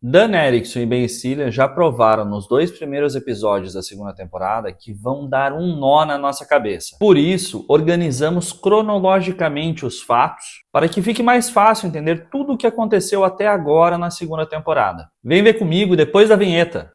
Dan Erickson e Ben Stiller já provaram nos 2 primeiros episódios da segunda temporada que vão dar um nó na nossa cabeça. Por isso, organizamos cronologicamente os fatos para que fique mais fácil entender tudo o que aconteceu até agora na segunda temporada. Vem ver comigo depois da vinheta.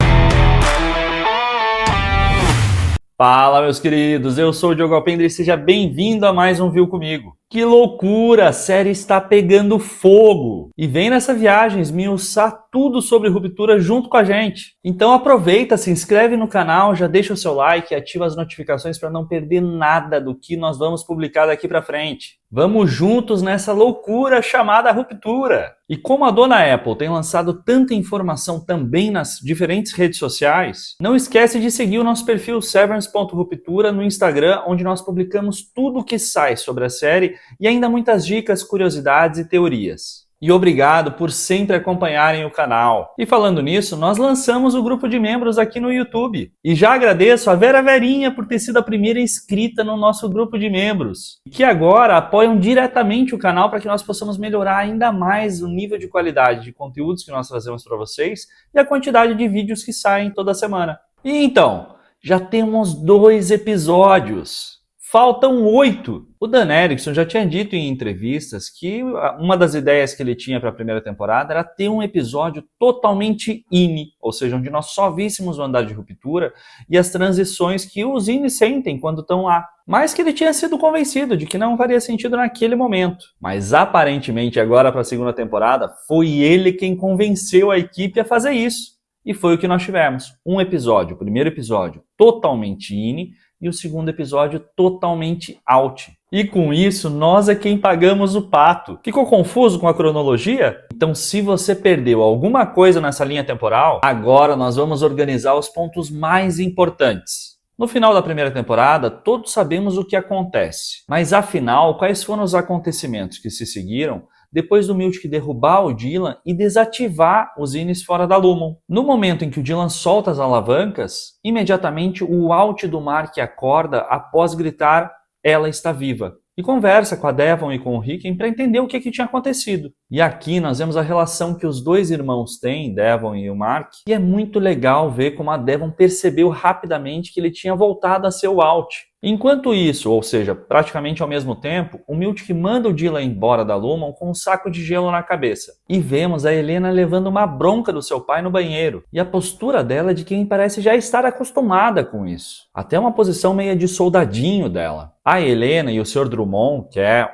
Fala, meus queridos, eu sou o Diogo Alpendre e seja bem-vindo a mais um Viu Comigo. Que loucura, a série está pegando fogo! E vem nessa viagem esmiuçar tudo sobre ruptura junto com a gente. Então aproveita, se inscreve no canal, já deixa o seu like e ativa as notificações para não perder nada do que nós vamos publicar daqui para frente. Vamos juntos nessa loucura chamada ruptura! E como a dona Apple tem lançado tanta informação também nas diferentes redes sociais, não esquece de seguir o nosso perfil severance.ruptura no Instagram, onde nós publicamos tudo o que sai sobre a série e ainda muitas dicas, curiosidades e teorias. E obrigado por sempre acompanharem o canal. E falando nisso, nós lançamos o grupo de membros aqui no YouTube. E já agradeço a Vera Verinha por ter sido a primeira inscrita no nosso grupo de membros, que agora apoiam diretamente o canal para que nós possamos melhorar ainda mais o nível de qualidade de conteúdos que nós trazemos para vocês e a quantidade de vídeos que saem toda semana. E então, já temos 2 episódios. Faltam 8. O Dan Erickson já tinha dito em entrevistas que uma das ideias que ele tinha para a primeira temporada era ter um episódio totalmente INI, ou seja, onde nós só víssemos o andar de ruptura e as transições que os INI sentem quando estão lá. Mas que ele tinha sido convencido de que não faria sentido naquele momento. Mas aparentemente agora para a segunda temporada foi ele quem convenceu a equipe a fazer isso. E foi o que nós tivemos. Um episódio, o primeiro episódio totalmente INI, e o segundo episódio totalmente out. E com isso, nós é quem pagamos o pato. Ficou confuso com a cronologia? Então, se você perdeu alguma coisa nessa linha temporal, agora nós vamos organizar os pontos mais importantes. No final da primeira temporada, todos sabemos o que acontece. Mas afinal, quais foram os acontecimentos que se seguiram depois do Miltic derrubar o Dylan e desativar os INIs fora da Lumon? No momento em que o Dylan solta as alavancas, imediatamente o Alt do Mark acorda após gritar "Ela está viva" e conversa com a Devon e com o Ricken para entender o que tinha acontecido. E aqui nós vemos a relação que os 2 irmãos têm, Devon e o Mark, e é muito legal ver como a Devon percebeu rapidamente que ele tinha voltado a ser o Alt. Enquanto isso, ou seja, praticamente ao mesmo tempo, o Miltic manda o Dylan embora da Lumon com um saco de gelo na cabeça. E vemos a Helena levando uma bronca do seu pai no banheiro. E a postura dela é de quem parece já estar acostumada com isso. Até uma posição meio de soldadinho dela. A Helena e o Sr. Drummond, que é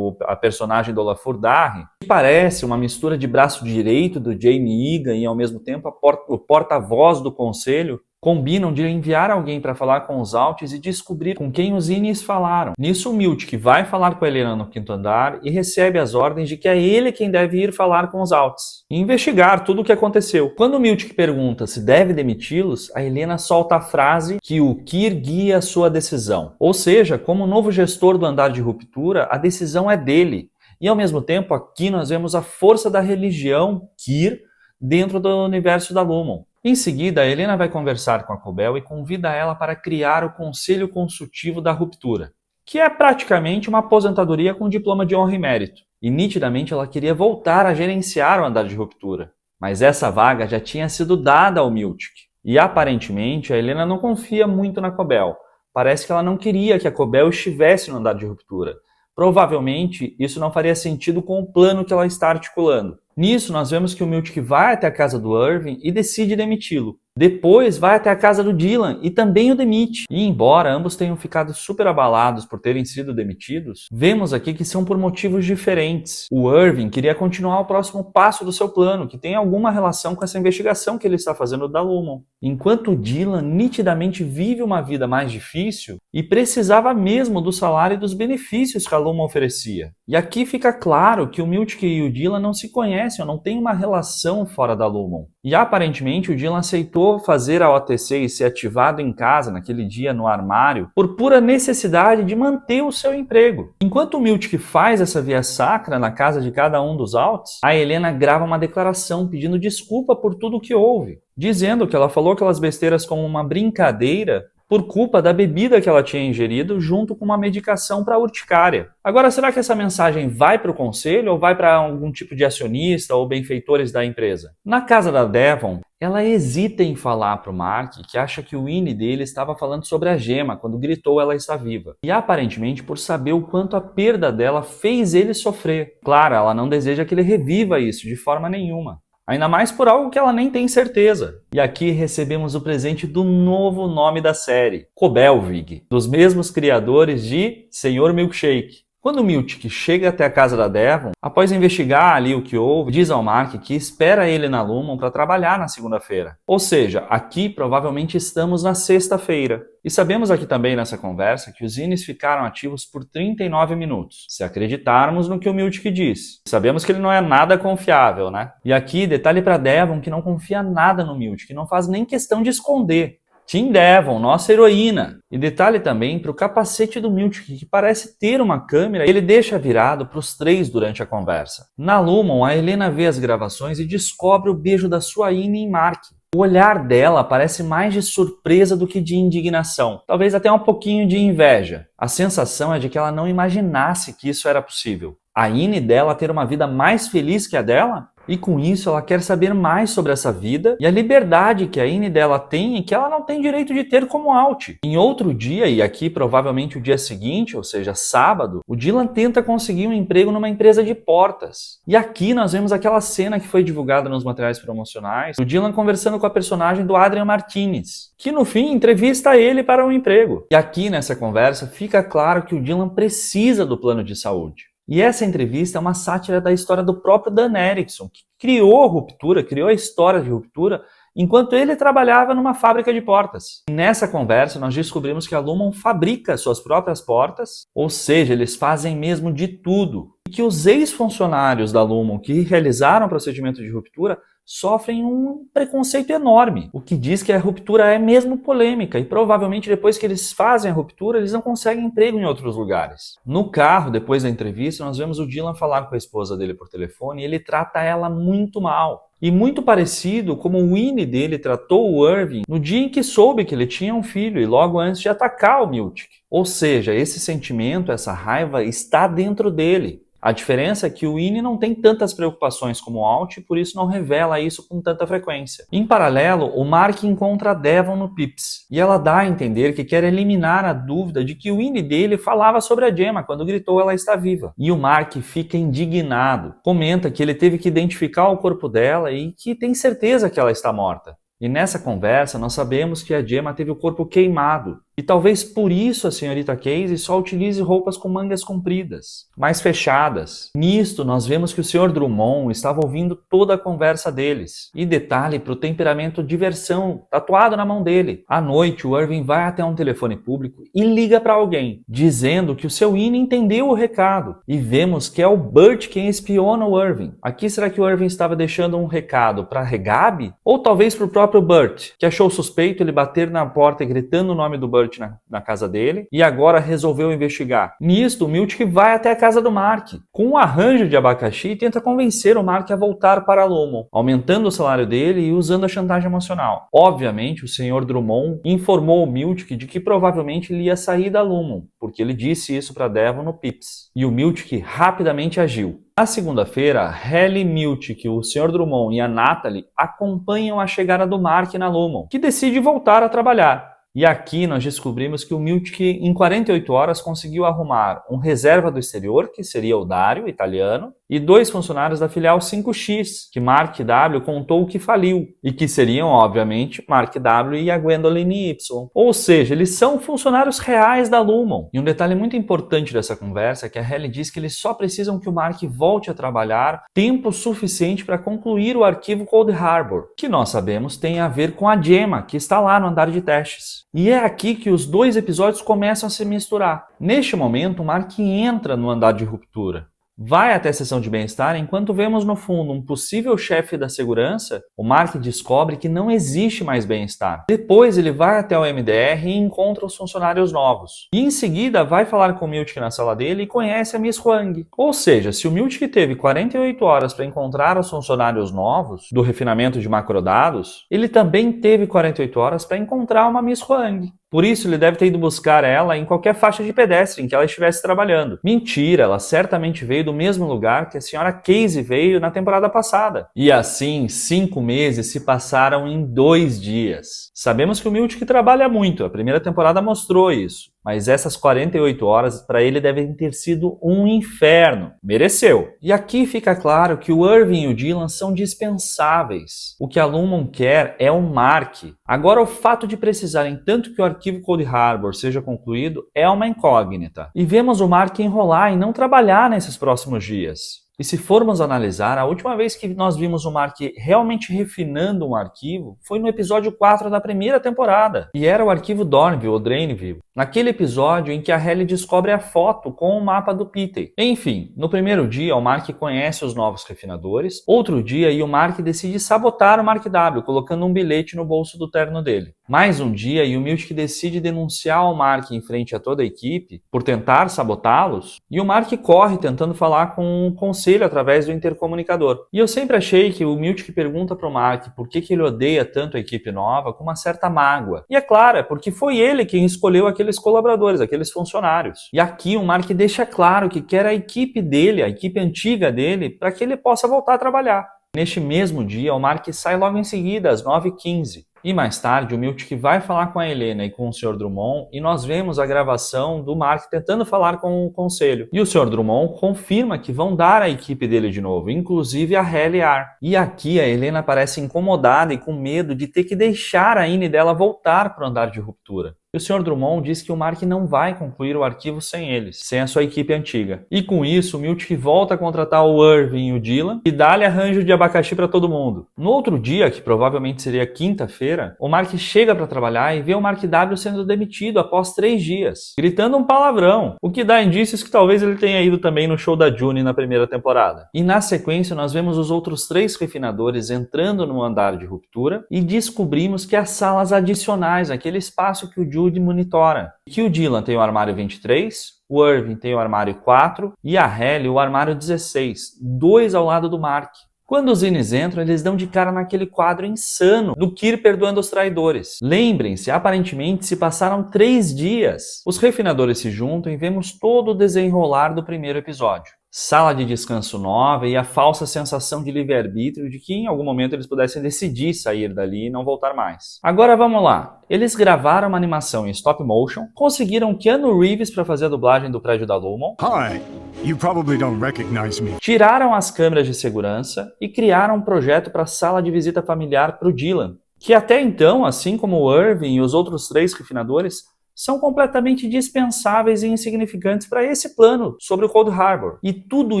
a personagem do Olafur Darri, que parece uma mistura de braço direito do Jamie Egan e ao mesmo tempo o porta-voz do conselho, combinam de enviar alguém para falar com os Alts e descobrir com quem os INIs falaram. Nisso o Miltic vai falar com a Helena no 5º andar e recebe as ordens de que é ele quem deve ir falar com os Alts e investigar tudo o que aconteceu. Quando o Miltic pergunta se deve demiti-los, a Helena solta a frase que o Kir guia a sua decisão. Ou seja, como novo gestor do andar de ruptura, a decisão é dele. E ao mesmo tempo aqui nós vemos a força da religião Kir dentro do universo da Lumon. Em seguida, a Helena vai conversar com a Cobell e convida ela para criar o Conselho Consultivo da Ruptura, que é praticamente uma aposentadoria com diploma de honra e mérito. E nitidamente ela queria voltar a gerenciar o andar de ruptura. Mas essa vaga já tinha sido dada ao Miltic. E aparentemente a Helena não confia muito na Cobell. Parece que ela não queria que a Cobell estivesse no andar de ruptura. Provavelmente isso não faria sentido com o plano que ela está articulando. Nisso, nós vemos que o Miltic vai até a casa do Irving e decide demiti-lo. Depois, vai até a casa do Dylan e também o demite. E embora ambos tenham ficado super abalados por terem sido demitidos, vemos aqui que são por motivos diferentes. O Irving queria continuar o próximo passo do seu plano, que tem alguma relação com essa investigação que ele está fazendo da Lumon. Enquanto o Dylan nitidamente vive uma vida mais difícil e precisava mesmo do salário e dos benefícios que a Lumon oferecia. E aqui fica claro que o Miltic e o Dylan não se conhecem, não têm uma relação fora da Lumon. E aparentemente o Dylan aceitou fazer a OTC e ser ativado em casa naquele dia no armário por pura necessidade de manter o seu emprego. Enquanto o Miltic faz essa via sacra na casa de cada um dos Alts, a Helena grava uma declaração pedindo desculpa por tudo o que houve, dizendo que ela falou aquelas besteiras como uma brincadeira por culpa da bebida que ela tinha ingerido junto com uma medicação para urticária. Agora, será que essa mensagem vai para o conselho ou vai para algum tipo de acionista ou benfeitores da empresa? Na casa da Devon, ela hesita em falar para o Mark que acha que o Winnie dele estava falando sobre a Gemma quando gritou ela está viva. E aparentemente por saber o quanto a perda dela fez ele sofrer. Claro, ela não deseja que ele reviva isso de forma nenhuma. Ainda mais por algo que ela nem tem certeza. E aqui recebemos o presente do novo nome da série, Cobelvig, dos mesmos criadores de Senhor Milkshake. Quando Miltic chega até a casa da Devon, após investigar ali o que houve, diz ao Mark que espera ele na Lumon para trabalhar na segunda-feira. Ou seja, aqui provavelmente estamos na sexta-feira. E sabemos aqui também nessa conversa que os Innis ficaram ativos por 39 minutos, se acreditarmos no que o Miltic diz. Sabemos que ele não é nada confiável, né? E aqui, detalhe para Devon que não confia nada no Miltic, que não faz nem questão de esconder. Team Devon, nossa heroína. E detalhe também para o capacete do Miltic, que parece ter uma câmera, e ele deixa virado para os três durante a conversa. Na Lumon, a Helena vê as gravações e descobre o beijo da sua Innie em Mark. O olhar dela parece mais de surpresa do que de indignação, talvez até um pouquinho de inveja. A sensação é de que ela não imaginasse que isso era possível. A Innie dela ter uma vida mais feliz que a dela? E com isso ela quer saber mais sobre essa vida e a liberdade que a Innie dela tem e que ela não tem direito de ter como Alt. Em outro dia, e aqui provavelmente o dia seguinte, ou seja, sábado, o Dylan tenta conseguir um emprego numa empresa de portas. E aqui nós vemos aquela cena que foi divulgada nos materiais promocionais, o Dylan conversando com a personagem do Adrian Martinez, que no fim entrevista ele para um emprego. E aqui nessa conversa fica claro que o Dylan precisa do plano de saúde. E essa entrevista é uma sátira da história do próprio Dan Erickson, que criou a Ruptura, criou a história de Ruptura, enquanto ele trabalhava numa fábrica de portas. E nessa conversa nós descobrimos que a Lumon fabrica suas próprias portas, ou seja, eles fazem mesmo de tudo. E que os ex-funcionários da Lumon que realizaram o procedimento de ruptura sofrem um preconceito enorme, o que diz que a ruptura é mesmo polêmica e provavelmente depois que eles fazem a ruptura eles não conseguem emprego em outros lugares. No carro, depois da entrevista, nós vemos o Dylan falar com a esposa dele por telefone e ele trata ela muito mal. E muito parecido como o Winnie dele tratou o Irving no dia em que soube que ele tinha um filho e logo antes de atacar o Miltic. Ou seja, esse sentimento, essa raiva está dentro dele. A diferença é que o Winnie não tem tantas preocupações como o Alt e por isso não revela isso com tanta frequência. Em paralelo, o Mark encontra a Devon no Pips e ela dá a entender que quer eliminar a dúvida de que o Winnie dele falava sobre a Gemma quando gritou ela está viva. E o Mark fica indignado, comenta que ele teve que identificar o corpo dela e que tem certeza que ela está morta. E nessa conversa nós sabemos que a Gemma teve o corpo queimado. E talvez por isso a senhorita Casey só utilize roupas com mangas compridas, mais fechadas. Nisto, nós vemos que o Sr. Drummond estava ouvindo toda a conversa deles. E detalhe para o temperamento diversão tatuado na mão dele. À noite, o Irving vai até um telefone público e liga para alguém, dizendo que o seu Innie entendeu o recado. E vemos que é o Burt quem espiona o Irving. Aqui será que o Irving estava deixando um recado para a Regabi? Ou talvez para o próprio Burt, que achou suspeito ele bater na porta e gritando o nome do Burt na casa dele, e agora resolveu investigar. Nisto, o Miltic vai até a casa do Mark, com um arranjo de abacaxi e tenta convencer o Mark a voltar para a Lumon, aumentando o salário dele e usando a chantagem emocional. Obviamente, o Sr. Drummond informou o Miltic de que provavelmente ele ia sair da Lumon, porque ele disse isso para Devon no Pips, e o Miltic rapidamente agiu. Na segunda-feira, Halle Miltic, o Sr. Drummond e a Natalie acompanham a chegada do Mark na Lumon, que decide voltar a trabalhar. E aqui nós descobrimos que o Miltic, em 48 horas, conseguiu arrumar um reserva do exterior, que seria o Dario, italiano, e 2 funcionários da filial 5X, que Mark W contou que faliu, e que seriam, obviamente, Mark W e a Gwendoline Y. Ou seja, eles são funcionários reais da Lumon. E um detalhe muito importante dessa conversa é que a Halle diz que eles só precisam que o Mark volte a trabalhar tempo suficiente para concluir o arquivo Cold Harbor, que nós sabemos tem a ver com a Gemma, que está lá no andar de testes. E é aqui que os 2 episódios começam a se misturar. Neste momento, o Mark entra no andar de ruptura. Vai até a seção de bem-estar enquanto vemos no fundo um possível chefe da segurança. O Mark descobre que não existe mais bem-estar. Depois ele vai até o MDR e encontra os funcionários novos. E em seguida vai falar com o Miltic na sala dele e conhece a Miss Huang. Ou seja, se o Miltic teve 48 horas para encontrar os funcionários novos do refinamento de macrodados, ele também teve 48 horas para encontrar uma Miss Huang. Por isso, ele deve ter ido buscar ela em qualquer faixa de pedestre em que ela estivesse trabalhando. Mentira, ela certamente veio do mesmo lugar que a senhora Casey veio na temporada passada. E assim, 5 meses se passaram em 2 dias. Sabemos que o Miltic trabalha muito, a primeira temporada mostrou isso. Mas essas 48 horas para ele devem ter sido um inferno. Mereceu. E aqui fica claro que o Irving e o Dylan são dispensáveis. O que a Lumon quer é o Mark. Agora, o fato de precisarem tanto que o arquivo Cold Harbor seja concluído é uma incógnita. E vemos o Mark enrolar e não trabalhar nesses próximos dias. E se formos analisar, a última vez que nós vimos o Mark realmente refinando um arquivo foi no episódio 4 da primeira temporada. E era o arquivo Dornville ou Drainville, naquele episódio em que a Halle descobre a foto com o mapa do Pete. Enfim, no primeiro dia o Mark conhece os novos refinadores, outro dia o Mark decide sabotar o Mark W, colocando um bilhete no bolso do terno dele. Mais um dia o Miltic decide denunciar o Mark em frente a toda a equipe por tentar sabotá-los, e o Mark corre tentando falar com o conselho através do intercomunicador. E eu sempre achei que o Miltic pergunta para o Mark por que ele odeia tanto a equipe nova com uma certa mágoa. E é claro, é porque foi ele quem escolheu aqueles colaboradores, aqueles funcionários. E aqui o Mark deixa claro que quer a equipe dele, a equipe antiga dele, para que ele possa voltar a trabalhar. Neste mesmo dia, o Mark sai logo em seguida, às 9h15. E mais tarde, o Miltic vai falar com a Helena e com o Sr. Drummond e nós vemos a gravação do Mark tentando falar com o conselho. E o Sr. Drummond confirma que vão dar a equipe dele de novo, inclusive a Halle Ar. E aqui a Helena parece incomodada e com medo de ter que deixar a Ine dela voltar para o andar de ruptura. E o Sr. Drummond diz que o Mark não vai concluir o arquivo sem eles, sem a sua equipe antiga. E com isso, o Miltic volta a contratar o Irving e o Dylan e dá-lhe arranjo de abacaxi para todo mundo. No outro dia, que provavelmente seria quinta-feira, o Mark chega para trabalhar e vê o Mark W sendo demitido após 3 dias, gritando um palavrão, o que dá indícios que talvez ele tenha ido também no show da June na primeira temporada. E na sequência, nós vemos os outros 3 refinadores entrando no andar de ruptura e descobrimos que as salas adicionais, aquele espaço que o Jude monitora, que o Dylan tem o armário 23, o Irving tem o armário 4 e a Halle o armário 16, 2 ao lado do Mark. Quando os Ines entram, eles dão de cara naquele quadro insano do Kir perdoando os traidores. Lembrem-se, aparentemente se passaram 3 dias. Os refinadores se juntam e vemos todo o desenrolar do primeiro episódio. Sala de descanso nova e a falsa sensação de livre-arbítrio de que em algum momento eles pudessem decidir sair dali e não voltar mais. Agora vamos lá. Eles gravaram uma animação em stop motion, conseguiram Keanu Reeves para fazer a dublagem do prédio da Lumon. Hi, you probably don't recognize me. Tiraram as câmeras de segurança e criaram um projeto para a sala de visita familiar para o Dylan, que até então, assim como o Irving e os outros 3 refinadores, são completamente dispensáveis e insignificantes para esse plano sobre o Cold Harbor. E tudo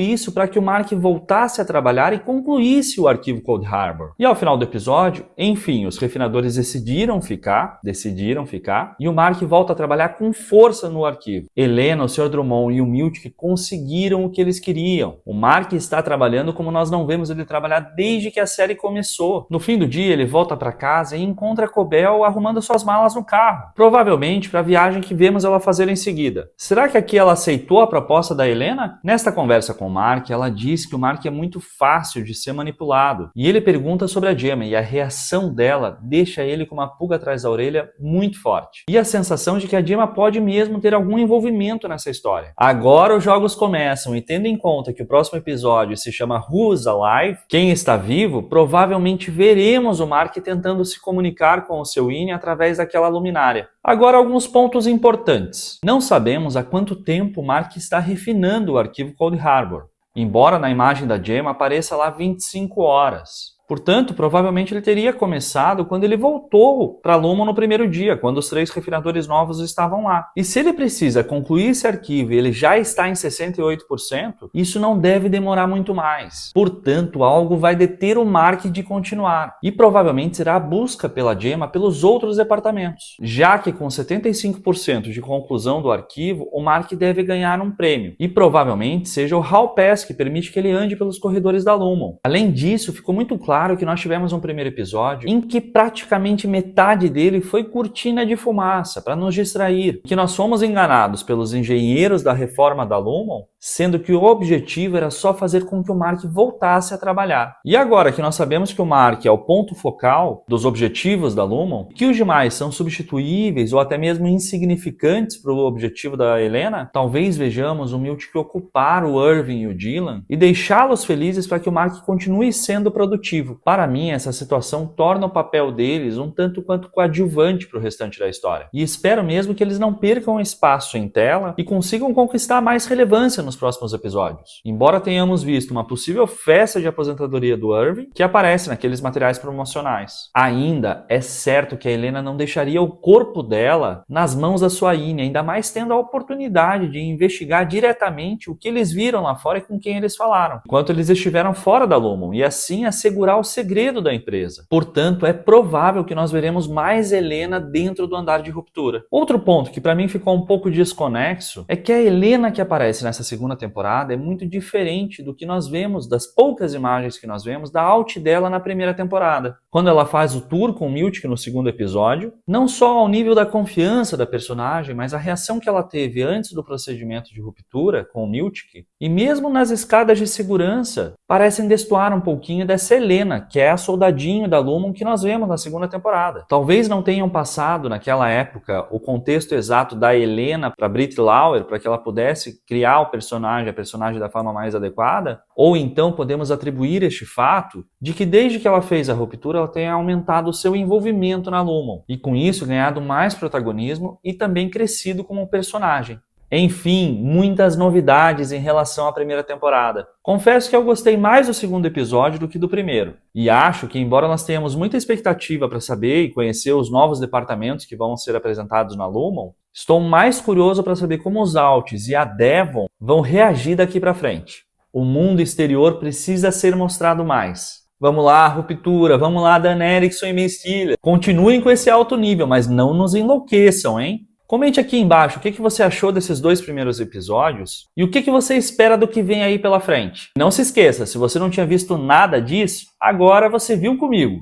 isso para que o Mark voltasse a trabalhar e concluísse o arquivo Cold Harbor. E ao final do episódio, enfim, os refinadores decidiram ficar, e o Mark volta a trabalhar com força no arquivo. Helena, o Sr. Drummond e o Miltic conseguiram o que eles queriam. O Mark está trabalhando como nós não vemos ele trabalhar desde que a série começou. No fim do dia, ele volta para casa e encontra Cobell arrumando suas malas no carro. Provavelmente para viagem que vemos ela fazer em seguida. Será que aqui ela aceitou a proposta da Helena? Nesta conversa com o Mark, ela diz que o Mark é muito fácil de ser manipulado. E ele pergunta sobre a Gemma e a reação dela deixa ele com uma pulga atrás da orelha muito forte. E a sensação de que a Gemma pode mesmo ter algum envolvimento nessa história. Agora os jogos começam e tendo em conta que o próximo episódio se chama Who's Alive? Quem está vivo? Provavelmente veremos o Mark tentando se comunicar com o seu Ine através daquela luminária. Agora alguns pontos importantes. Não sabemos há quanto tempo Mark está refinando o arquivo Cold Harbor, embora na imagem da Gemma apareça lá 25 horas. Portanto, provavelmente ele teria começado quando ele voltou para Lumon no primeiro dia, quando os 3 refinadores novos estavam lá. E se ele precisa concluir esse arquivo e ele já está em 68%, isso não deve demorar muito mais. Portanto, algo vai deter o Mark de continuar. E provavelmente será a busca pela Gemma pelos outros departamentos. Já que com 75% de conclusão do arquivo, o Mark deve ganhar um prêmio. E provavelmente seja o Hall Pass que permite que ele ande pelos corredores da Lumon. Além disso, ficou muito claro que nós tivemos um primeiro episódio em que praticamente metade dele foi cortina de fumaça para nos distrair, que nós fomos enganados pelos engenheiros da reforma da Lumon sendo que o objetivo era só fazer com que o Mark voltasse a trabalhar. E agora que nós sabemos que o Mark é o ponto focal dos objetivos da Lumon, que os demais são substituíveis ou até mesmo insignificantes para o objetivo da Helena, talvez vejamos o Miltic ocupar o Irving e o Dylan e deixá-los felizes para que o Mark continue sendo produtivo. Para mim, essa situação torna o papel deles um tanto quanto coadjuvante para o restante da história. E espero mesmo que eles não percam espaço em tela e consigam conquistar mais relevância nos próximos episódios. Embora tenhamos visto uma possível festa de aposentadoria do Irving, que aparece naqueles materiais promocionais. Ainda é certo que a Helena não deixaria o corpo dela nas mãos da sua Ine, ainda mais tendo a oportunidade de investigar diretamente o que eles viram lá fora e com quem eles falaram, enquanto eles estiveram fora da Lumon, e assim assegurar o segredo da empresa. Portanto, é provável que nós veremos mais Helena dentro do andar de ruptura. Outro ponto que para mim ficou um pouco desconexo é que a Helena que aparece nessa segunda temporada é muito diferente do que nós vemos, das poucas imagens que nós vemos, da arte dela na primeira temporada. Quando ela faz o tour com o Miltic no segundo episódio, não só ao nível da confiança da personagem, mas a reação que ela teve antes do procedimento de ruptura com o Miltic, e mesmo nas escadas de segurança, parecem destoar um pouquinho dessa Helena, que é a soldadinho da Lumon que nós vemos na segunda temporada. Talvez não tenham passado naquela época o contexto exato da Helena para Brit Lauer, para que ela pudesse criar a personagem da forma mais adequada, ou então podemos atribuir este fato de que desde que ela fez a ruptura, ela tenha aumentado o seu envolvimento na Lumon, e com isso ganhado mais protagonismo e também crescido como personagem. Enfim, muitas novidades em relação à primeira temporada. Confesso que eu gostei mais do segundo episódio do que do primeiro. E acho que, embora nós tenhamos muita expectativa para saber e conhecer os novos departamentos que vão ser apresentados na Lumon, estou mais curioso para saber como os Alts e a Devon vão reagir daqui para frente. O mundo exterior precisa ser mostrado mais. Vamos lá, ruptura, vamos lá, Dan Erickson e Miss Tiller. Continuem com esse alto nível, mas não nos enlouqueçam, hein? Comente aqui embaixo o que você achou desses 2 primeiros episódios e o que você espera do que vem aí pela frente. Não se esqueça, se você não tinha visto nada disso, agora você viu comigo.